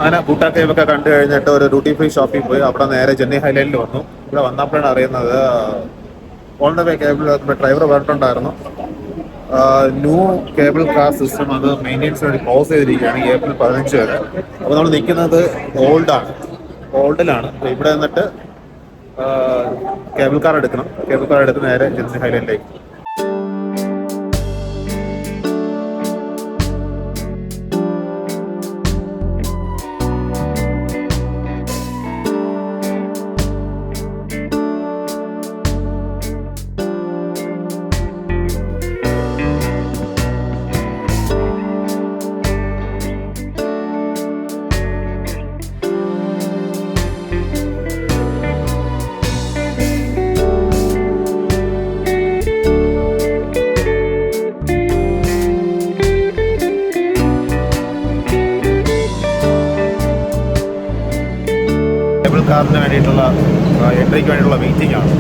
അങ്ങനെ ബൂട്ടാ കേവ് ഒക്കെ കണ്ടു കഴിഞ്ഞിട്ട് ഒരു ഡ്യൂട്ടി ഫ്രീ ഷോപ്പിൽ പോയി അവിടെ നേരെ ചെന്നൈ ഹൈലൈനിൽ വന്നു. ഇവിടെ വന്നപ്പോഴാണ് അറിയുന്നത് on the way cable driver പറഞ്ഞിട്ടുണ്ടായിരുന്നു ന്യൂ കേബിൾ കാർ സിസ്റ്റം അത് മെയിൻ്റെനൻസ് വേണ്ടി ക്ലോസ് ചെയ്തിരിക്കുകയാണ് ഏപ്രിൽ 15 വരെ. അപ്പോൾ നമ്മൾ നിൽക്കുന്നത് ഓൾഡിലാണ്. ഇവിടെ നിന്നിട്ട് കേബിൾ കാർ എടുക്കണം. കേബിൾ കാർ എടുത്ത് നേരെ ചെന്നൈ ഹൈലൈനിലേക്ക്. കാറിന് വേണ്ടിയിട്ടുള്ള എൻട്രിക്ക് വേണ്ടിയിട്ടുള്ള വെയിറ്റിംഗ് ആണ്.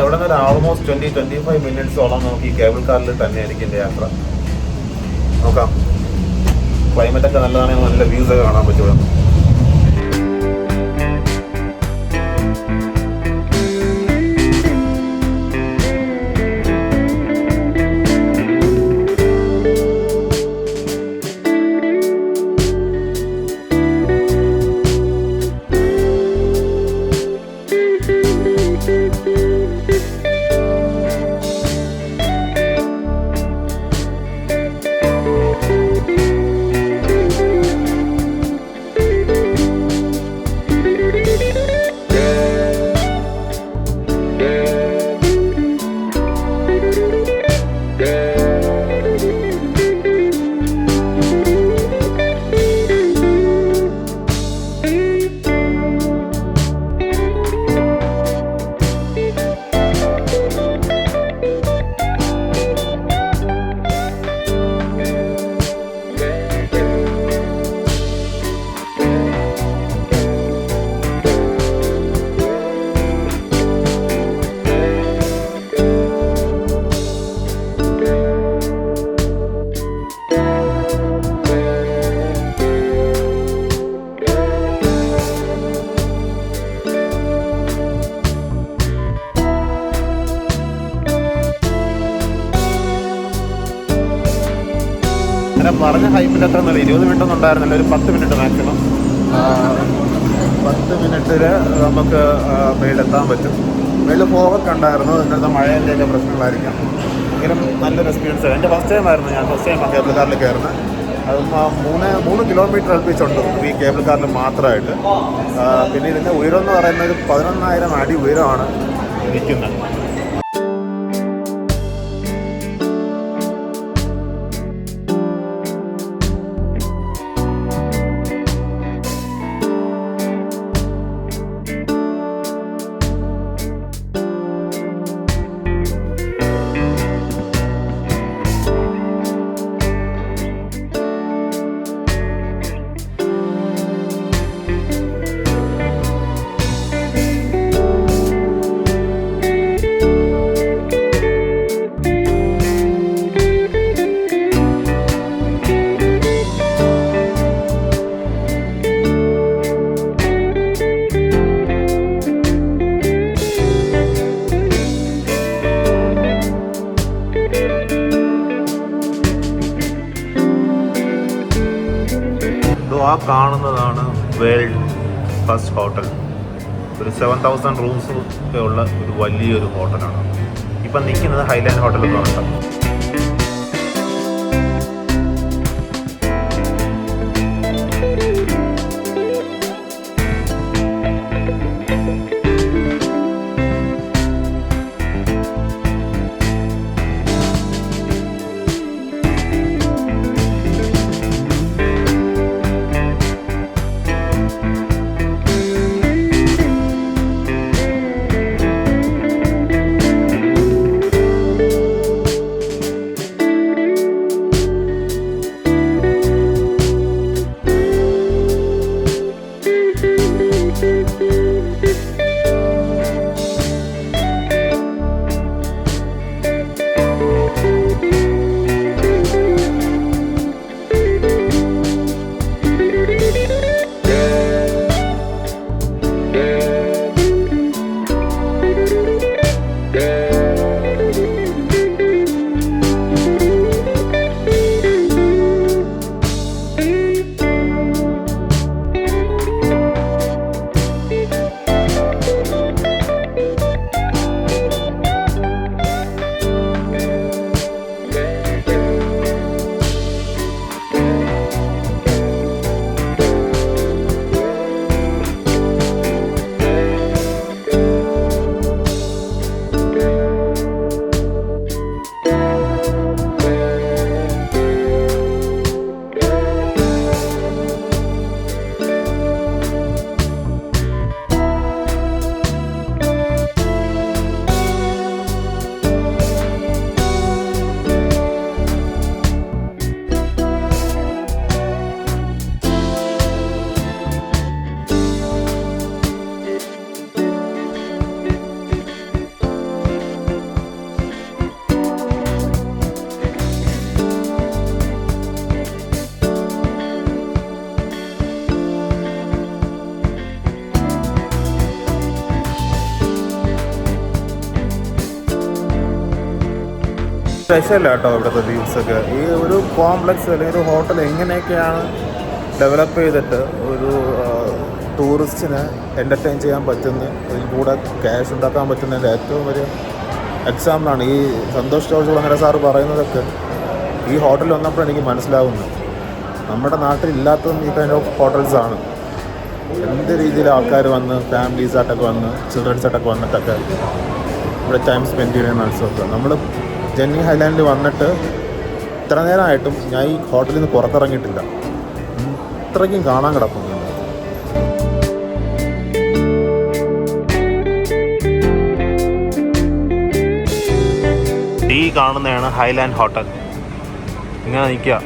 ഇവിടെ നിന്ന് ആൾമോസ്റ്റ് 20-25 മിനിറ്റ്സോളം നമുക്ക് ഈ കേബിൾ കാറിൽ തന്നെയായിരിക്കും എൻ്റെ യാത്ര. നോക്കാം, ക്ലൈമറ്റ് ഒക്കെ നല്ലതാണെങ്കിൽ നല്ല വ്യൂസ് ഒക്കെ കാണാൻ പറ്റും. പറഞ്ഞ ഹൈപ്പിൻ്റെ അത്ര നല്ല 20 മിനിറ്റ് ഒന്നും ഉണ്ടായിരുന്നില്ല, ഒരു 10 മിനിറ്റ് മാക്സിമം. 10 മിനിറ്റിൽ നമുക്ക് മേളിലെത്താൻ പറ്റും. മേളിൽ ഫോഗൊക്കെ ഉണ്ടായിരുന്നു, ഇന്നത്തെ മഴേൻ്റെയൊക്കെ പ്രശ്നങ്ങളായിരിക്കാം. എങ്കിലും നല്ലൊരു എക്സ്പീരിയൻസ് ആയിരുന്നു. എൻ്റെ ഫസ്റ്റ് ടൈം ആയിരുന്നു, ഞാൻ ഫസ്റ്റ് ടൈം കേബിൾ കാറിൽ കയറുന്നത്. അതും 3 കിലോമീറ്റർ അടുപ്പിച്ചുണ്ട് ഈ കേബിൾ കാറിൽ മാത്രമായിട്ട്. പിന്നെ ഇതിൻ്റെ ഉയരം എന്ന് പറയുന്നത് ഒരു 11,000 അടി ഉയരമാണ് നിൽക്കുന്നത്. ആ കാണുന്നതാണ് വേൾഡ് ഫസ്റ്റ് ഹോട്ടൽ. ഒരു 7,000 റൂംസ് ഒക്കെ ഉള്ള ഒരു വലിയൊരു ഹോട്ടലാണ്. ഇപ്പം നിൽക്കുന്നത് ഹൈലാൻഡ് ഹോട്ടലിൽ പറഞ്ഞിട്ടാണ്. രക്ഷയില്ല കേട്ടോ ഇവിടുത്തെ വ്യൂസൊക്കെ. ഈ ഒരു കോംപ്ലക്സ് അല്ലെങ്കിൽ ഒരു ഹോട്ടൽ എങ്ങനെയൊക്കെയാണ് ഡെവലപ്പ് ചെയ്തിട്ട് ഒരു ടൂറിസ്റ്റിന് എൻ്റർടൈൻ ചെയ്യാൻ പറ്റുന്ന, ഇതിൽ കൂടെ ക്യാഷ് ഉണ്ടാക്കാൻ പറ്റുന്നതിൻ്റെ ഏറ്റവും വലിയ എക്സാമ്പിളാണ് ഈ സന്തോഷ് ജോർജ് കുളങ്ങര സാറ് പറയുന്നതൊക്കെ. ഈ ഹോട്ടലിൽ വന്നപ്പോൾ എനിക്ക് മനസ്സിലാവുന്നത് നമ്മുടെ നാട്ടിൽ ഇല്ലാത്തതും ഈ കൈൻഡ് ഓഫ് ഹോട്ടൽസാണ്. എന്ത് രീതിയിൽ ആൾക്കാർ വന്ന് ഫാമിലീസായിട്ടൊക്കെ വന്ന് ചിൽഡ്രൻസായിട്ടൊക്കെ വന്നിട്ടൊക്കെ ഇവിടെ ടൈം സ്പെൻഡ് ചെയ്യുന്ന മനസ്സിലൊക്കെ. നമ്മൾ ജെന്നി ഹൈലാൻഡിൽ വന്നിട്ട് ഇത്ര നേരമായിട്ടും ഞാൻ ഈ ഹോട്ടലിൽ നിന്ന് പുറത്തിറങ്ങിയിട്ടില്ല. ഇത്രയ്ക്കും കാണാൻ കിടക്കുന്നു. ഈ കാണുന്നതാണ് ഹൈലാൻഡ് ഹോട്ടൽ. ഇങ്ങനെ നിൽക്കുക.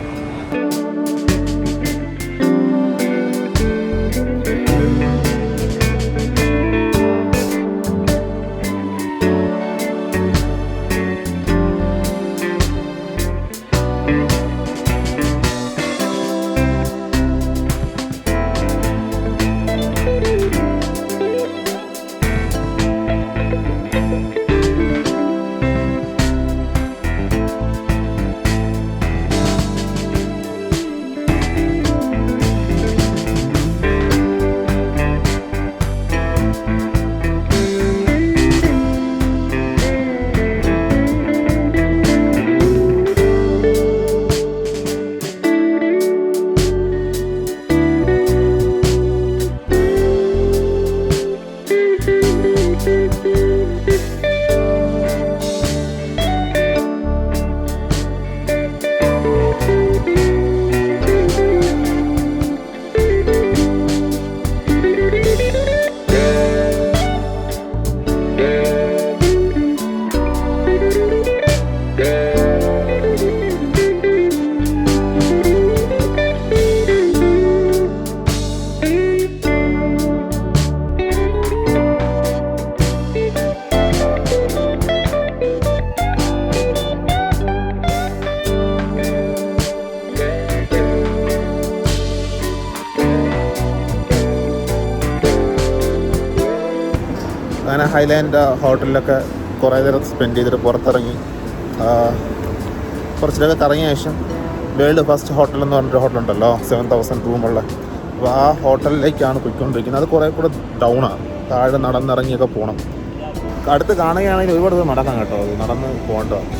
അങ്ങനെ ഹൈലാൻഡ് ഹോട്ടലിലൊക്കെ കുറേ നേരം സ്പെൻഡ് ചെയ്തിട്ട് പുറത്തിറങ്ങി കുറച്ചിലൊക്കെ കറങ്ങിയ ശേഷം വേൾഡ് ഫസ്റ്റ് ഹോട്ടൽ എന്ന് പറഞ്ഞൊരു ഹോട്ടലുണ്ടല്ലോ, 7000 റൂമുള്ള. അപ്പോൾ ആ ഹോട്ടലിലേക്കാണ് പോയിക്കൊണ്ടിരിക്കുന്നത്. അത് കുറേ കൂടെ ഡൗണാണ്, താഴെ നടന്നിറങ്ങിയൊക്കെ പോകണം. അടുത്ത് കാണുകയാണെങ്കിൽ ഒരുപാട് ദൂരം നടക്കാം കേട്ടോ, അത് നടന്ന് പോകേണ്ടതാണ്.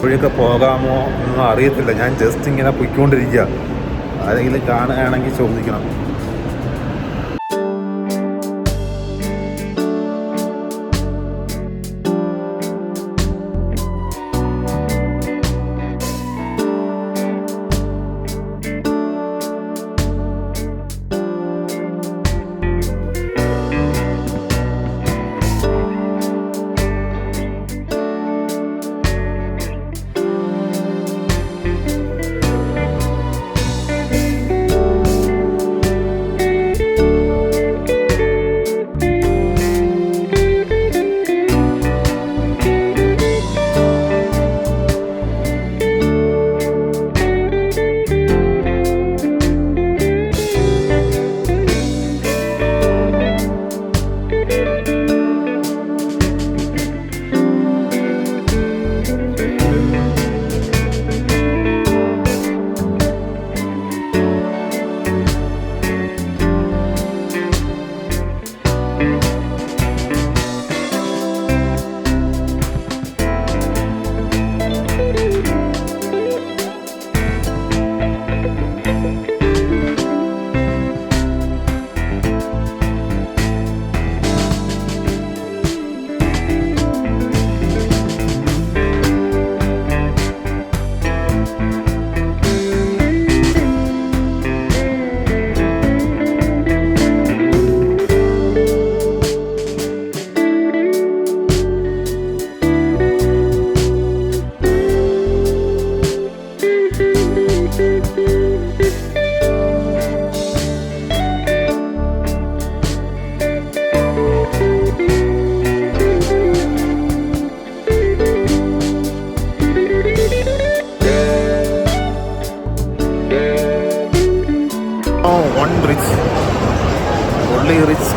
ഇപ്പോഴൊക്കെ പോകാമോ എന്നൊന്നും അറിയത്തില്ല. ഞാൻ ജസ്റ്റ് ഇങ്ങനെ പൊയ്ക്കൊണ്ടിരിക്കുക. ആരെങ്കിലും കാണുകയാണെങ്കിൽ ചോദിക്കണം.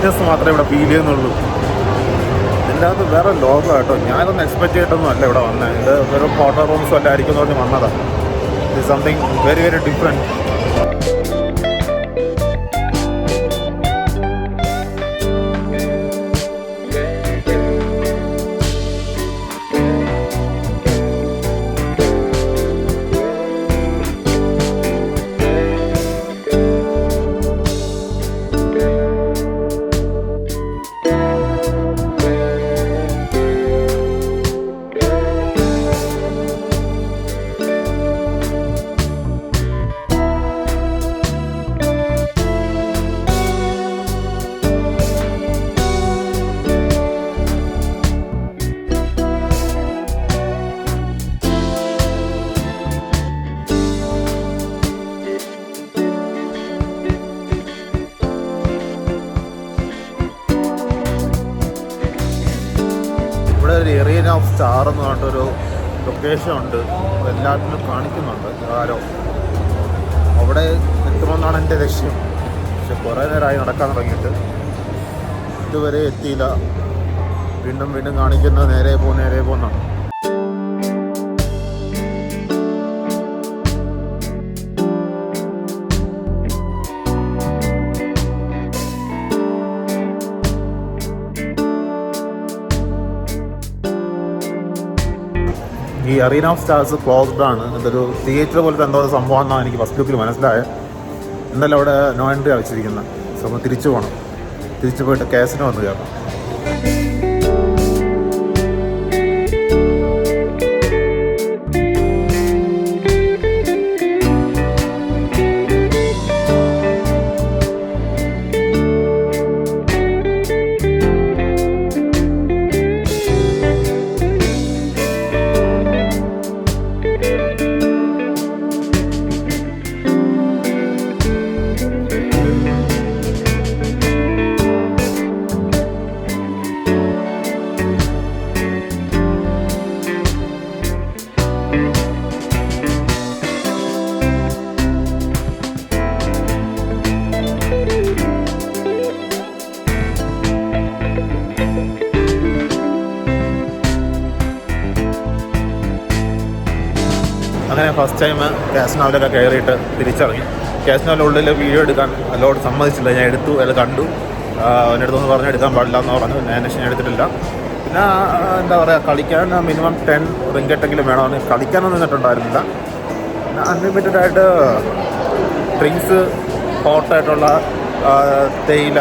ഫ്രഷ്നെസ് മാത്രമേ ഇവിടെ ഫീൽ ചെയ്യുന്നുള്ളൂ. ഇതിൻ്റെ അകത്ത് വേറെ ലോകം കേട്ടോ. ഞാനൊന്നും എക്സ്പെക്റ്റ് ചെയ്തിട്ടൊന്നും അല്ല ഇവിടെ വന്നത്. ഇത് വെറും ഹോട്ടൽ റൂംസും അല്ല ആയിരിക്കും എന്ന് പറഞ്ഞ് വന്നതാണ്. It something very very different. ഇവിടെ ഒരു എറിയൻ ഓഫ് സ്റ്റാർ എന്ന് പറഞ്ഞിട്ടൊരു ലൊക്കേഷൻ ഉണ്ട്. എല്ലാത്തിനും കാണിക്കുന്നുണ്ട് ആരോ. അവിടെ എത്തുമെന്നാണ് എൻ്റെ ലക്ഷ്യം. പക്ഷെ കുറേ നേരമായി നടക്കാൻ തുടങ്ങിയിട്ട് ഇതുവരെ എത്തിയില്ല. വീണ്ടും വീണ്ടും കാണിക്കുന്നത് നേരെ പോകുന്നതാണ്. ഈ അറീന ഓഫ് സ്റ്റാർസ് ക്ലോസ്ഡ് ആണ്. ഇതൊരു തിയേറ്റർ പോലത്തെ എന്തോ സംഭവം എന്നാണ് എനിക്ക് ഫസ്റ്റ് ലുക്കിൽ മനസ്സിലായത്. എന്തായാലും അവിടെ നോ എൻട്രി വെച്ചിരിക്കുന്നത്. സോ നമ്മൾ തിരിച്ചു പോകണം. തിരിച്ചു പോയിട്ട് കാസിനോ വന്ന് കയറണം. അങ്ങനെ ഫസ്റ്റ് ടൈം കാസിനോയിലൊക്കെ കയറിയിട്ട് തിരിച്ചിറങ്ങി. കാസിനോയുടെ ഉള്ളിൽ വീഡിയോ എടുക്കാൻ അല്ലോട് സമ്മതിച്ചില്ല. ഞാൻ എടുത്തു, അയാൾ കണ്ടു. അവൻ്റെ അടുത്തൊന്ന് പറഞ്ഞ് എടുക്കാൻ പാടില്ല എന്ന് പറഞ്ഞു. ഞാൻ എടുത്തിട്ടില്ല. പിന്നെ എന്താ പറയുക, കളിക്കാൻ മിനിമം 10 റിങ്കറ്റെങ്കിലും വേണമെന്ന്. കളിക്കാനൊന്നും നിന്നിട്ടുണ്ടായിരുന്നില്ല. പിന്നെ അൺലിമിറ്റഡ് ആയിട്ട് ഡ്രിങ്ക്സ്, ഹോട്ടായിട്ടുള്ള തേയില,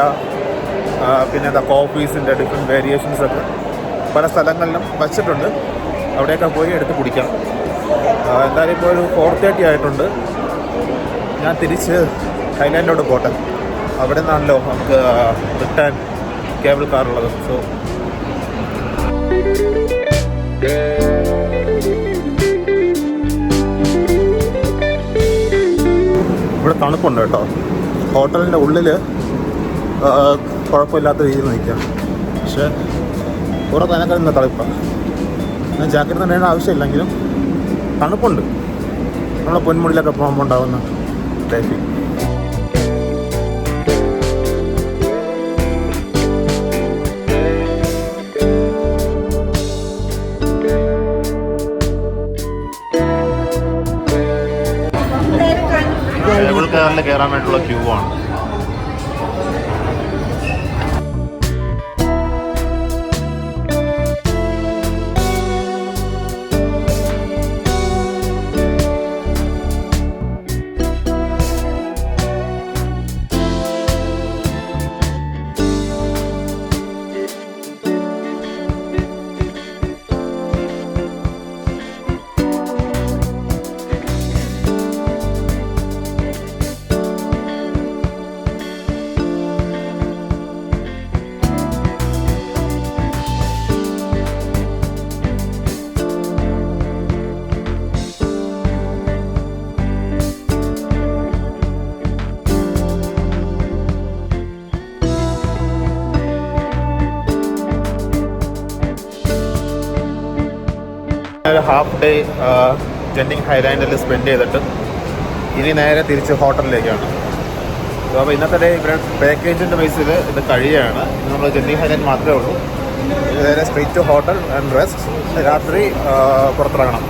പിന്നെ എന്താ കോഫീസിൻ്റെ ഡിഫറെൻറ്റ് വേരിയേഷൻസൊക്കെ പല സ്ഥലങ്ങളിലും വച്ചിട്ടുണ്ട്. അവിടെയൊക്കെ പോയി എടുത്ത് കുടിക്കാം. എന്തായാലും ഇപ്പോൾ ഒരു 4:30 ആയിട്ടുണ്ട്. ഞാൻ തിരിച്ച് ഹൈലാൻഡിലോട്ട് പോട്ടെ. അവിടെ നിന്നാണല്ലോ നമുക്ക് റിട്ടേൺ കേബിൾ കാറുള്ളത്. സോ ഇവിടെ തണുപ്പുണ്ട് കേട്ടോ. ഹോട്ടലിൻ്റെ ഉള്ളിൽ കുഴപ്പമില്ലാത്ത രീതിയിൽ നിൽക്കാം. പക്ഷേ പുറത്ത് അതിനേക്കാൾ ഇന്ന തണുപ്പാണ്. ഞാൻ ജാക്കറ്റ് തന്നെ ആവശ്യമില്ലെങ്കിലും തണുപ്പുണ്ട്. നമ്മളെ പൊന്മുടിയിലൊക്കെ പോകുമ്പോൾ ഉണ്ടാകുന്ന ടൈപ്പിംഗ്. കേബിൾ കാറിൽ കയറാൻ വേണ്ടിയുള്ള ക്യൂ ആണ്. ഒരു ഹാഫ് ഡേ ജെന്നിങ് ഹൈലാൻഡിൽ സ്പെൻഡ് ചെയ്തിട്ട് ഇനി നേരെ തിരിച്ച് ഹോട്ടലിലേക്കാണ്. അപ്പോൾ ഇന്നത്തെ ഡേ ഇവിടെ പാക്കേജിൻ്റെ ബേസിൽ ഇത് കഴിയുകയാണ്. നമ്മൾ ചെന്നൈ ഹൈലൻഡ് മാത്രമേ ഉള്ളൂ. നേരെ street to hotel and rest. രാത്രി പുറത്തിറങ്ങണം.